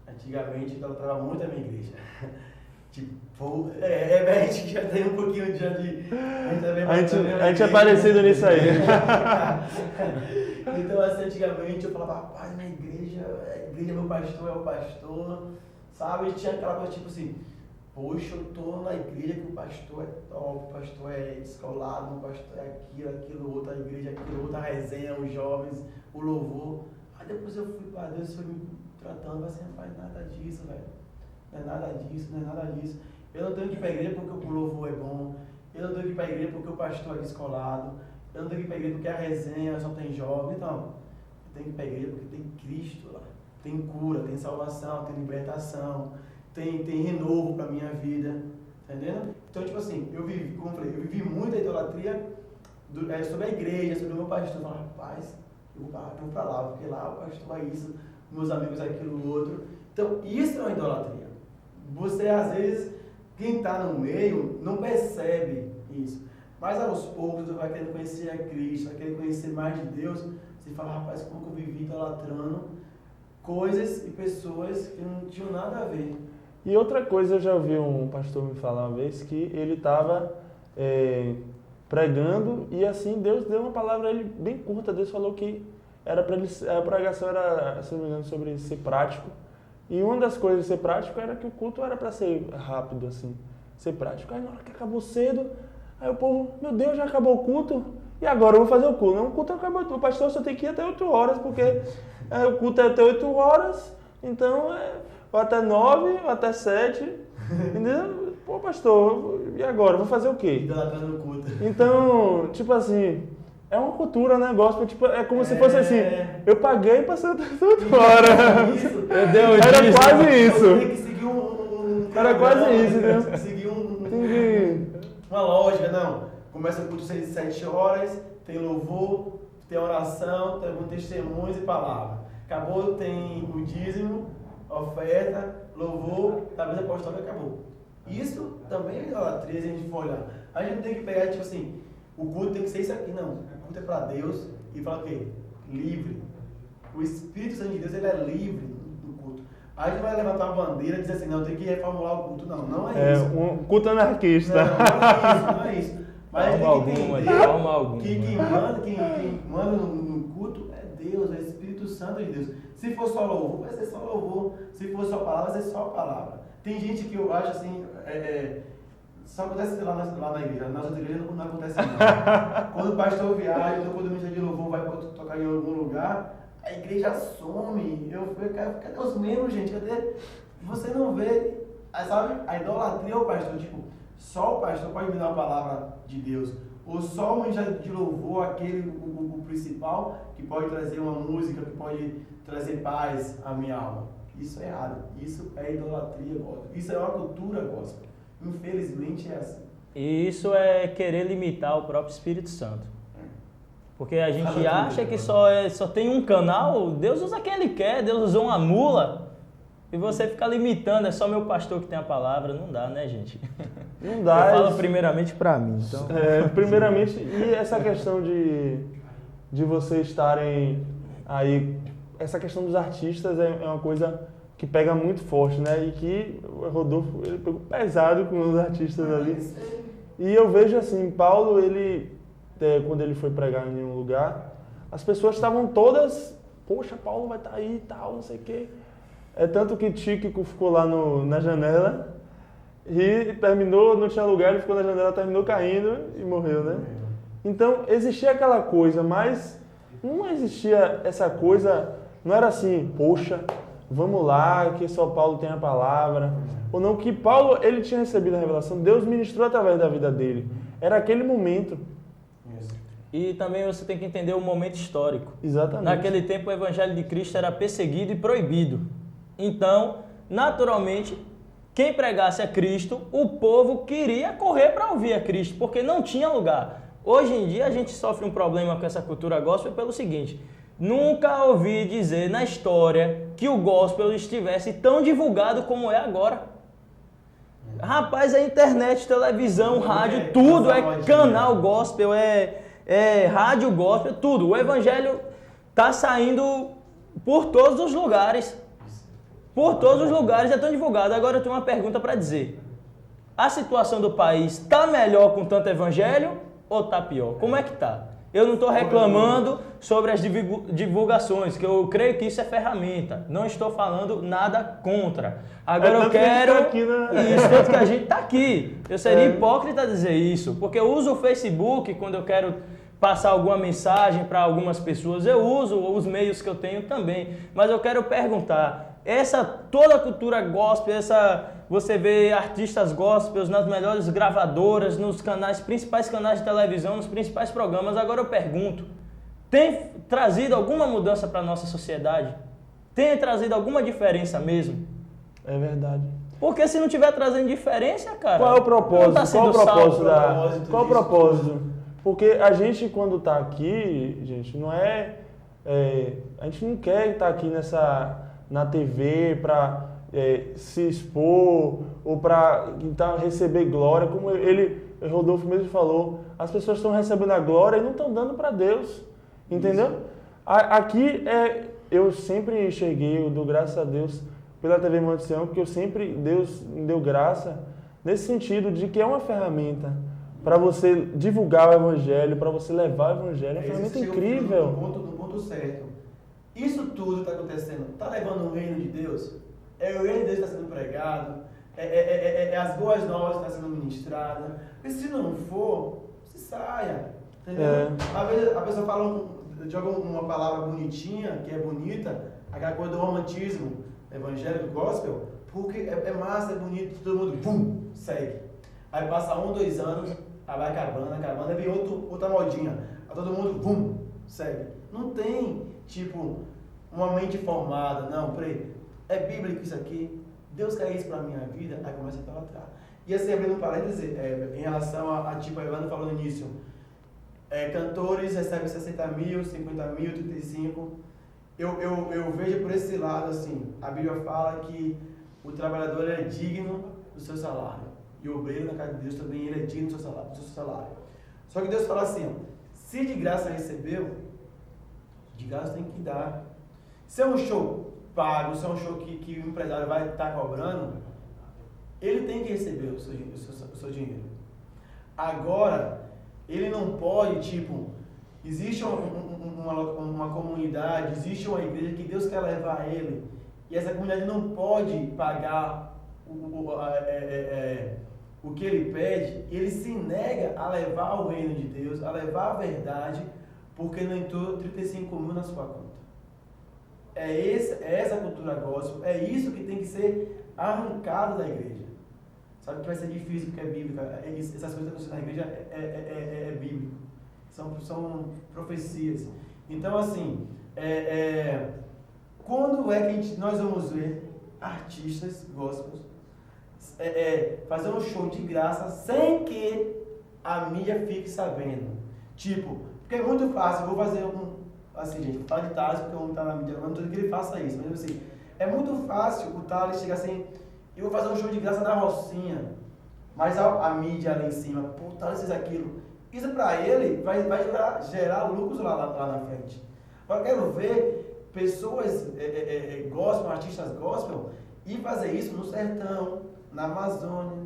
Antigamente eu tratava muito a minha igreja. Tipo, a gente já tem um pouquinho de... A gente é parecido nisso aí. Então, assim, antigamente eu falava, rapaz, minha igreja, meu pastor é o pastor, sabe? E tinha aquela coisa tipo assim, poxa, eu tô na igreja que o pastor é top, o pastor é descolado, o pastor é aquilo, outro, a igreja aquilo, outra resenha, os jovens, o louvor. Aí depois eu fui para Deus, foi me tratando, assim, não faz nada disso, velho. Não é nada disso. Eu não tenho que ir para a igreja porque o louvor é bom. Eu não tenho que ir para a igreja porque o pastor é descolado. Eu não tenho que ir para a igreja porque a resenha só tem jovem. Não. Eu tenho que ir para a igreja porque tem Cristo lá. tem cura, tem salvação, tem libertação, tem renovo para minha vida, tá entendendo? Então, tipo assim, eu vivi, como eu falei, eu vivi muita idolatria sobre a igreja, sobre o meu pastor. Eu falava, rapaz, eu vou para lá, porque lá o pastor é isso, meus amigos é aquilo outro. Então, isso é uma idolatria. Você, às vezes, quem está no meio não percebe isso. Mas aos poucos você vai querendo conhecer a Cristo, vai querer conhecer mais de Deus. Você fala, rapaz, como que eu vivi idolatrando coisas e pessoas que não tinham nada a ver. E outra coisa, eu já ouvi um pastor me falar uma vez que ele estava pregando e assim Deus deu uma palavra a ele bem curta. Deus falou que era para ele, a pregação era, se não me engano, sobre ser prático. E uma das coisas de ser prático era que o culto era para ser rápido, assim, ser prático. Aí na hora que acabou cedo, aí o povo, meu Deus, já acabou o culto? E agora eu vou fazer o culto? Não, o culto acabou, o pastor só tem que ir até 8 horas, porque o culto é até 8 horas, então ou até 9, ou até 7, entendeu? Pô, pastor, e agora? Eu vou fazer o quê? Idolatrando o culto. Então, tipo assim, é uma cultura, né? Gospel, tipo, é como se fosse assim, eu paguei pra ser 8 horas. Era quase isso. Tem que seguir Era quase isso, entendeu? Seguir uma lógica, não. Começa o culto 6 e 7 horas, tem louvor, tem oração, tem testemunhos e palavra. Acabou, tem o dízimo, oferta, louvor, talvez apostólica, acabou. Isso também é idolatria, se a gente for olhar. A gente tem que pegar, tipo assim, o culto tem que ser isso aqui, não. O culto é para Deus e fala o quê? Livre. O Espírito Santo de Deus, ele é livre do culto. Aí a gente vai levantar uma bandeira e dizer assim, não, tem que reformular o culto. Não, não é isso. Um culto anarquista. Não é isso. Mas a gente tem que entender que quem manda no culto é Deus, é o Espírito Santo de Deus. Se for só louvor, vai ser só louvor. Se for só palavra, vai ser só palavra. Tem gente que eu acho assim, só acontece lá na igreja, nas outras igrejas não acontece não. Quando o pastor viaja, quando o ministro de louvor vai tocar em algum lugar, a igreja some. Eu falei, cadê os membros, gente? Cadê? Você não vê, sabe? A idolatria é o pastor, tipo, só o pastor pode me dar a palavra de Deus. Ou só o ministro de louvor, aquele, o principal, que pode trazer uma música, que pode trazer paz à minha alma. Isso é errado. Isso é idolatria gospel. Isso é uma cultura gospel. Infelizmente é assim. E isso é querer limitar o próprio Espírito Santo. Porque a gente acha que só tem um canal, Deus usa quem Ele quer, Deus usou uma mula. E você fica limitando, é só meu pastor que tem a palavra. Não dá, né, gente? Não dá. Eu falo primeiramente para mim. Então... primeiramente, e essa questão de vocês estarem aí, essa questão dos artistas é uma coisa que pega muito forte, né? E que o Rodolfo, ele pegou pesado com os artistas ali. E eu vejo assim, Paulo, ele, quando ele foi pregar em um lugar, as pessoas estavam todas, poxa, Paulo vai estar aí e tal, não sei o quê. É tanto que Tíquico ficou lá na janela e terminou, não tinha lugar, ele ficou na janela, terminou caindo e morreu, né? Então, existia aquela coisa, mas não existia essa coisa, não era assim, poxa, vamos lá, que só Paulo tem a palavra. Ou não, que Paulo, ele tinha recebido a revelação, Deus ministrou através da vida dele. Era aquele momento. E também você tem que entender o momento histórico. Exatamente. Naquele tempo o Evangelho de Cristo era perseguido e proibido. Então, naturalmente, quem pregasse a Cristo, o povo queria correr para ouvir a Cristo, porque não tinha lugar. Hoje em dia a gente sofre um problema com essa cultura gospel pelo seguinte: nunca ouvi dizer na história que o gospel estivesse tão divulgado como é agora. Rapaz, a internet, televisão, rádio, tudo é canal gospel, é rádio gospel, tudo. O evangelho está saindo por todos os lugares. Por todos os lugares é tão divulgado. Agora eu tenho uma pergunta para dizer. A situação do país está melhor com tanto evangelho ou está pior? Como é que está? Eu não estou reclamando sobre as divulgações, que eu creio que isso é ferramenta. Não estou falando nada contra. Agora eu quero... Isso, tanto que a gente está aqui. Eu seria hipócrita dizer isso, porque eu uso o Facebook quando eu quero passar alguma mensagem para algumas pessoas. Eu uso os meios que eu tenho também. Mas eu quero perguntar, toda a cultura gospel, você vê artistas gospels nas melhores gravadoras, nos principais canais de televisão, nos principais programas. Agora eu pergunto, tem trazido alguma mudança para a nossa sociedade? tenha trazido alguma diferença mesmo. É verdade. Porque se não tiver trazendo diferença, cara... Qual é o propósito? não tá sendo Qual é o propósito? Porque a gente, quando está aqui, gente, não é... a gente não quer estar aqui na TV para se expor ou para receber glória, como Rodolfo mesmo falou. As pessoas estão recebendo a glória e não estão dando para Deus, entendeu? Aqui eu sempre enxerguei, eu dou graças a Deus pela TV Monte Sião, porque Deus me deu graça nesse sentido de que é uma ferramenta para você divulgar o Evangelho, para você levar o Evangelho. É uma ferramenta incrível. No ponto certo. Isso tudo está acontecendo. Está levando o reino de Deus? É o reino de Deus que está sendo pregado? É as boas novas que estão sendo ministradas? Porque se não for, se saia. Entendeu? Às vezes a pessoa joga uma palavra bonitinha, que é bonita, aquela coisa do romantismo, evangélico, gospel, porque é massa, é bonito, todo mundo, pum, segue. Aí passa 1, 2 anos, aí vai acabando, aí vem outra modinha, aí todo mundo, pum, segue. Não tem, tipo, uma mente formada, não, peraí, é bíblico isso aqui, Deus quer isso pra minha vida, aí começa a idolatrar. E assim, abrindo um parêntese, em relação a tipo, a Evandro falou no início, cantores recebem 60 mil, 50 mil, 35. Eu vejo por esse lado, assim, a Bíblia fala que o trabalhador é digno do seu salário. E o obreiro na casa de Deus também ele é digno do seu salário. Só que Deus fala assim, ó, se de graça recebeu, de graça tem que dar. Se é um show pago, se é um show que o empresário vai estar cobrando, ele tem que receber o seu dinheiro. Agora, ele não pode, tipo, existe uma comunidade, existe uma igreja que Deus quer levar ele, e essa comunidade não pode pagar o que ele pede, ele se nega a levar o reino de Deus, a levar a verdade, porque não entrou 35 mil na sua conta. É essa cultura gospel, é isso que tem que ser arrancado da igreja. Sabe que vai ser difícil porque é bíblico, essas coisas que acontecem na igreja é bíblico, são profecias. Então assim, quando é que nós vamos ver artistas gospels fazer um show de graça sem que a mídia fique sabendo? Tipo, porque é muito fácil, eu vou fazer assim, gente, vou falar de Thales porque eu não tá na mídia, não estou dizendo que ele faça isso, mas assim, é muito fácil o Thales chegar assim, eu vou fazer um show de graça na Rocinha, mas a mídia ali em cima, pô, Thales fez aquilo. Isso para ele vai gerar lucros lá na frente. Agora eu quero ver pessoas gospel, artistas gospel, e fazer isso no sertão, na Amazônia,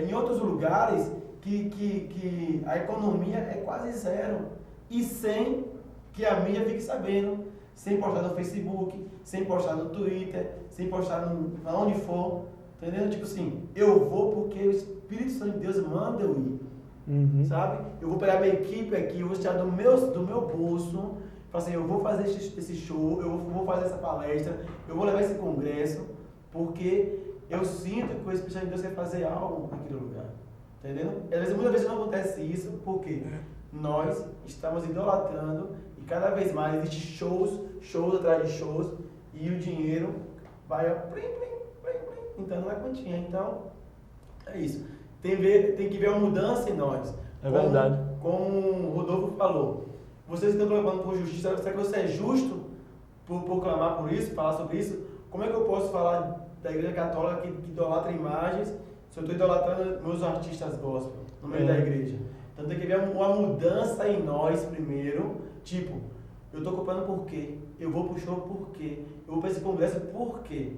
em outros lugares que a economia é quase zero, e sem que a mídia fique sabendo, sem postar no Facebook, sem postar no Twitter, sem postar aonde for, entendeu? Tipo assim, eu vou porque o Espírito Santo de Deus manda eu ir, sabe? Eu vou pegar minha equipe aqui, eu vou tirar do meu bolso, falar assim, eu vou fazer esse show, eu vou fazer essa palestra, eu vou levar esse congresso, porque eu sinto que o Espírito Santo de Deus quer fazer algo naquele lugar, entendeu? Às vezes, muitas vezes não acontece isso, porque nós estamos idolatrando e cada vez mais existem shows atrás de shows, e o dinheiro vai entrando na continha. Então, é isso. Tem que ver uma mudança em nós. É verdade. Como o Rodolfo falou, vocês estão clamando por justiça, será que você é justo por clamar por isso, falar sobre isso? Como é que eu posso falar da igreja católica que idolatra imagens se eu estou idolatrando meus artistas gospel no meio da igreja? Então tem que haver uma mudança em nós primeiro, tipo, eu estou comprando por quê? Eu vou pro show por quê? Eu vou para esse congresso por quê?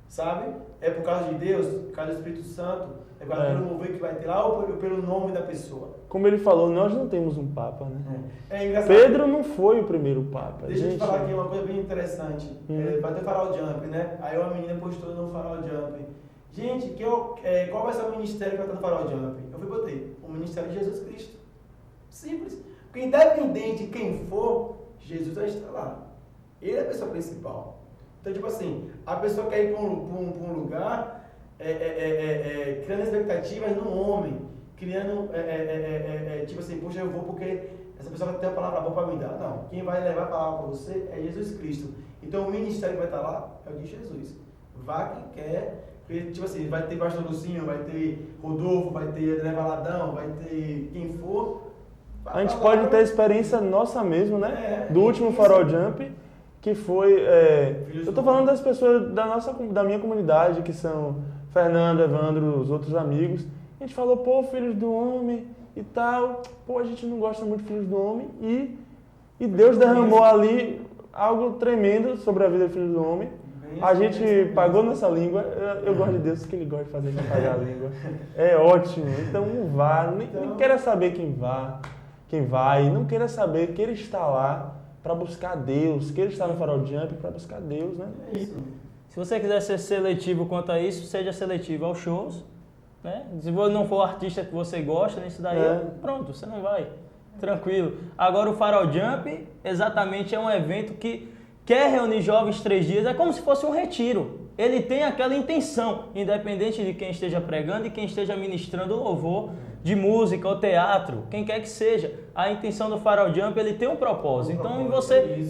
Sabe? É por causa de Deus, por causa do Espírito Santo, é por causa pelo mover que vai ter lá ou pelo nome da pessoa? Como ele falou, nós não temos um Papa, né? É engraçado. Pedro não foi o primeiro Papa. Deixa eu te falar aqui uma coisa bem interessante. Vai ter Farol Jump, né? Aí uma menina postou no Farol Jump. Gente, qual vai ser o ministério que vai estar no Farol Jump? Eu botei o ministério de Jesus Cristo. Simples. Porque independente de quem for, Jesus vai estar lá. Ele é a pessoa principal. Então, tipo assim, a pessoa quer ir para um lugar criando expectativas no homem. Criando, tipo assim, poxa, eu vou porque essa pessoa tem uma palavra boa para me dar. Não, quem vai levar a palavra para você é Jesus Cristo. Então o ministério que vai estar lá é o de Jesus. Vá quem quer, porque, tipo assim, vai ter pastor Lucinho, vai ter Rodolfo, vai ter André Valadão, vai ter quem for. A gente pode ter experiência nossa mesmo, né? Do último isso. Farol Jump, que foi... eu tô falando das pessoas da minha comunidade, que são Fernando, Evandro, os outros amigos. A gente falou, pô, filhos do homem e tal. Pô, a gente não gosta muito de filhos do homem. E Deus derramou ali algo tremendo sobre a vida do filho do homem. A gente pagou nossa língua. Eu gosto de Deus, que Ele gosta de fazer a gente pagar a língua. É ótimo. Então não vá, nem queira saber quem vai, não queira saber que Ele está lá para buscar Deus, que Ele está no Farol Jump para buscar Deus, né? É isso. Se você quiser ser seletivo quanto a isso, seja seletivo aos shows, né? Se você não for o artista que você gosta nisso daí, pronto, você não vai. Tranquilo. Agora o Farol Jump, exatamente, é um evento que quer reunir jovens 3 dias, é como se fosse um retiro. Ele tem aquela intenção, independente de quem esteja pregando e quem esteja ministrando louvor, de música ou teatro, quem quer que seja. A intenção do Farol Jump, ele tem um propósito. Então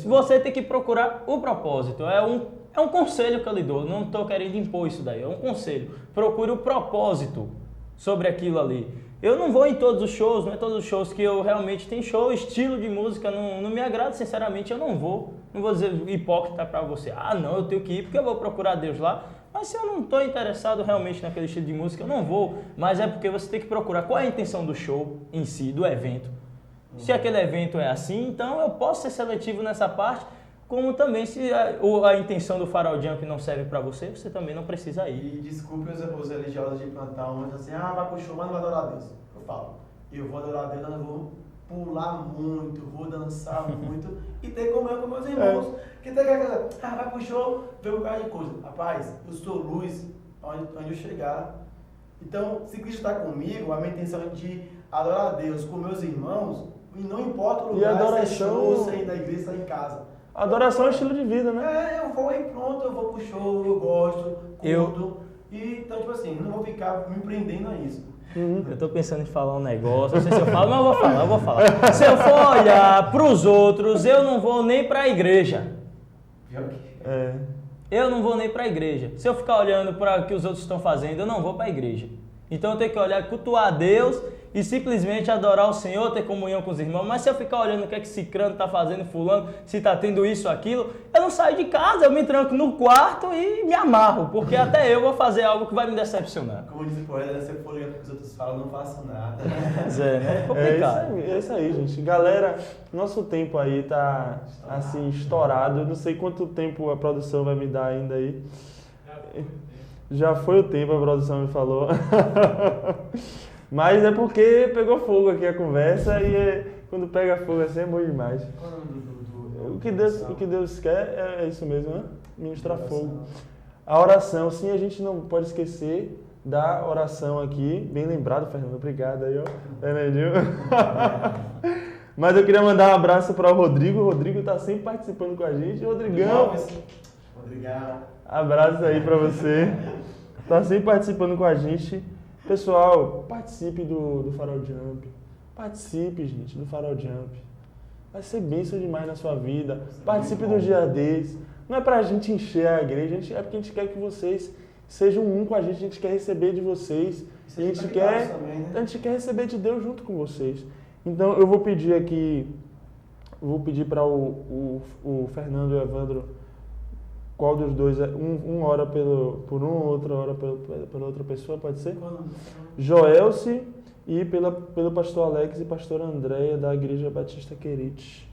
você tem que procurar o propósito. É um conselho que eu lhe dou, não estou querendo impor isso daí, é um conselho. Procure o propósito sobre aquilo ali. Eu não vou em todos os shows, não é todos os shows que eu realmente tenho show, estilo de música não me agrada, sinceramente eu não vou. Não vou dizer hipócrita para você, não, eu tenho que ir porque eu vou procurar Deus lá. Mas se eu não estou interessado realmente naquele estilo de música, eu não vou. Mas é porque você tem que procurar qual é a intenção do show em si, do evento. Se aquele evento é assim, então eu posso ser seletivo nessa parte, como também se a intenção do Farol Jump não serve para você, você também não precisa ir. E desculpe os religiosos de plantão, mas assim, vai pro show, mas não vai adorar a Deus. Eu falo, eu vou adorar a Deus, eu vou pular muito, vou dançar muito e ter comunhão com meus irmãos. Que tem aquela coisa, vai pro show, vê um bocado de coisa. Rapaz, eu sou luz onde eu chegar. Então, se Cristo está comigo, a minha intenção é de adorar a Deus com meus irmãos, e não importa o lugar, adoração... se é show, se é ir na igreja, se é em casa. Adoração é estilo de vida, né? Eu vou e pronto, eu vou pro show, eu gosto, curto. Então, tipo assim, não vou ficar me prendendo a isso. Eu tô pensando em falar um negócio, não sei se eu falo, mas eu vou falar. Se eu for olhar pros outros, eu não vou nem pra igreja. Eu não vou nem pra igreja. Se eu ficar olhando para o que os outros estão fazendo, eu não vou pra igreja. Então eu tenho que olhar, cultuar a Deus e simplesmente adorar o Senhor, ter comunhão com os irmãos. Mas se eu ficar olhando o que é que Cicrano está fazendo, fulano, se está tendo isso, aquilo, eu não saio de casa, eu me tranco no quarto e me amarro, porque até eu vou fazer algo que vai me decepcionar. Como diz o poeta, se eu for ligar para os outros falam, não faço nada. Né? É complicado. É isso aí, gente. Galera, nosso tempo aí tá assim, estourado. Eu não sei quanto tempo a produção vai me dar ainda aí. Já foi o tempo, a produção me falou. Mas é porque pegou fogo aqui a conversa e quando pega fogo assim é bom demais. O que Deus quer é isso mesmo, né? Ministrar fogo. A oração, sim, a gente não pode esquecer da oração aqui. Bem lembrado, Fernando. Obrigado aí, ó. Fernandinho. Mas eu queria mandar um abraço para o Rodrigo. O Rodrigo está sempre participando com a gente. Rodrigão. Obrigado. Abraço aí para você. Está sempre participando com a gente. Pessoal, participe do Farol Jump. Participe, gente, do Farol Jump. Vai ser bênção demais na sua vida. Participe dos GADs. Não é pra gente encher a igreja, é porque a gente quer que vocês sejam um com a gente quer receber de vocês. E a gente quer receber de Deus junto com vocês. Então eu vou pedir aqui, para o Fernando e o Evandro, qual dos dois é? Um ora por um, outra ora pela outra pessoa, pode ser? Joelce e pelo pastor Alex e pastora Andréia da Igreja Batista Querite.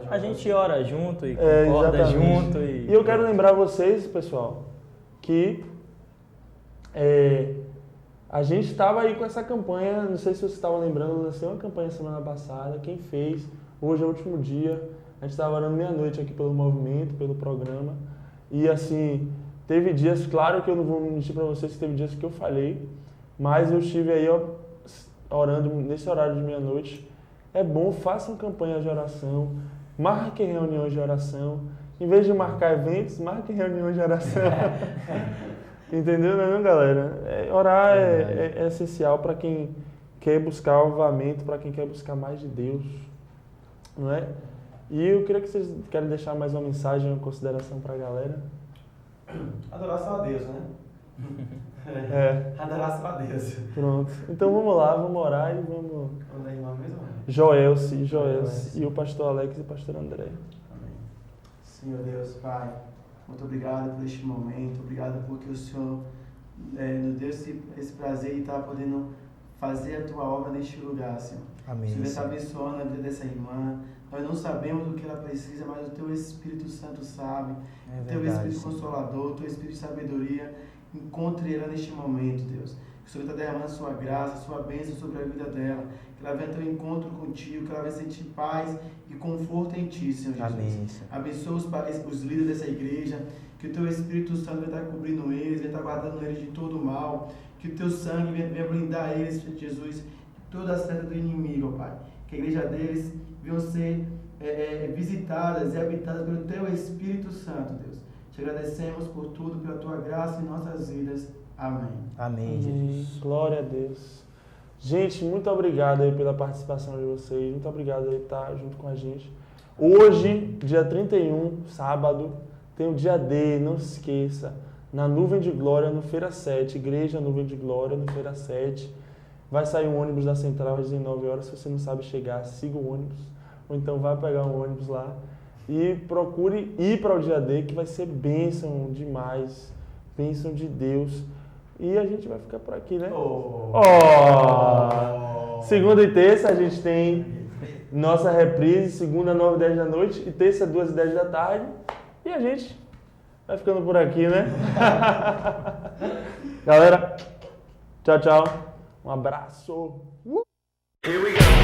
A gente ora junto e concorda junto. E eu quero lembrar vocês, pessoal, que a gente estava aí com essa campanha, não sei se vocês estavam lembrando, eu lancei uma campanha semana passada, quem fez, hoje é o último dia. A gente estava orando meia-noite aqui pelo movimento, pelo programa. E assim, teve dias, claro que eu não vou mentir para vocês que teve dias que eu falhei, mas eu estive aí orando nesse horário de meia-noite. É bom, façam campanhas de oração, marquem reuniões de oração. Em vez de marcar eventos, marquem reuniões de oração. Entendeu, não, galera? Orar é essencial para quem quer buscar avivamento, para quem quer buscar mais de Deus, não é? E eu queria que vocês querem deixar mais uma mensagem, uma consideração para a galera. Adorar só a Deus, né? Adorar só a Deus. Pronto. Então vamos lá, vamos orar e vamos... Vamos dar irmão mesmo? Joelce, e o pastor Alex e o pastor André. Amém. Senhor Deus, Pai, muito obrigado por este momento, obrigado porque o Senhor nos deu esse prazer de estar podendo fazer a Tua obra neste lugar, Senhor. Amém. O Senhor está abençoando a vida dessa irmã. Nós não sabemos do que ela precisa, mas o Teu Espírito Santo sabe. O Teu Espírito Consolador, o Teu Espírito de Sabedoria, encontre ela neste momento, Deus. Que o Senhor está derramando Sua graça, Sua bênção sobre a vida dela. Que ela venha ter um encontro contigo, que ela venha sentir paz e conforto em Ti, Senhor Jesus. Amém. Abençoa os líderes dessa igreja. Que o Teu Espírito Santo venha estar cobrindo eles, venha estar guardando eles de todo o mal. Que o Teu sangue venha blindar eles, Jesus, de toda a seta do inimigo, Pai. Que a igreja deles venha ser visitadas e habitadas pelo Teu Espírito Santo, Deus. Te agradecemos por tudo, pela Tua graça em nossas vidas. Amém. Amém, Jesus. Glória a Deus. Gente, muito obrigado aí pela participação de vocês. Muito obrigado aí por estar junto com a gente. Hoje, dia 31, sábado, tem o dia D, não se esqueça. Na Nuvem de Glória, no Feira 7. Igreja Nuvem de Glória, no Feira 7. Vai sair um ônibus da Central às 19 horas. Se você não sabe chegar, siga o ônibus. Ou então vai pegar um ônibus lá. E procure ir para o dia D, que vai ser bênção demais. Bênção de Deus. E a gente vai ficar por aqui, né? Segunda e terça a gente tem nossa reprise. Segunda, 9 e 10 da noite. E terça, 2 e 10 da tarde. E a gente vai ficando por aqui, né? Galera, tchau, tchau. Um abraço. Here we go.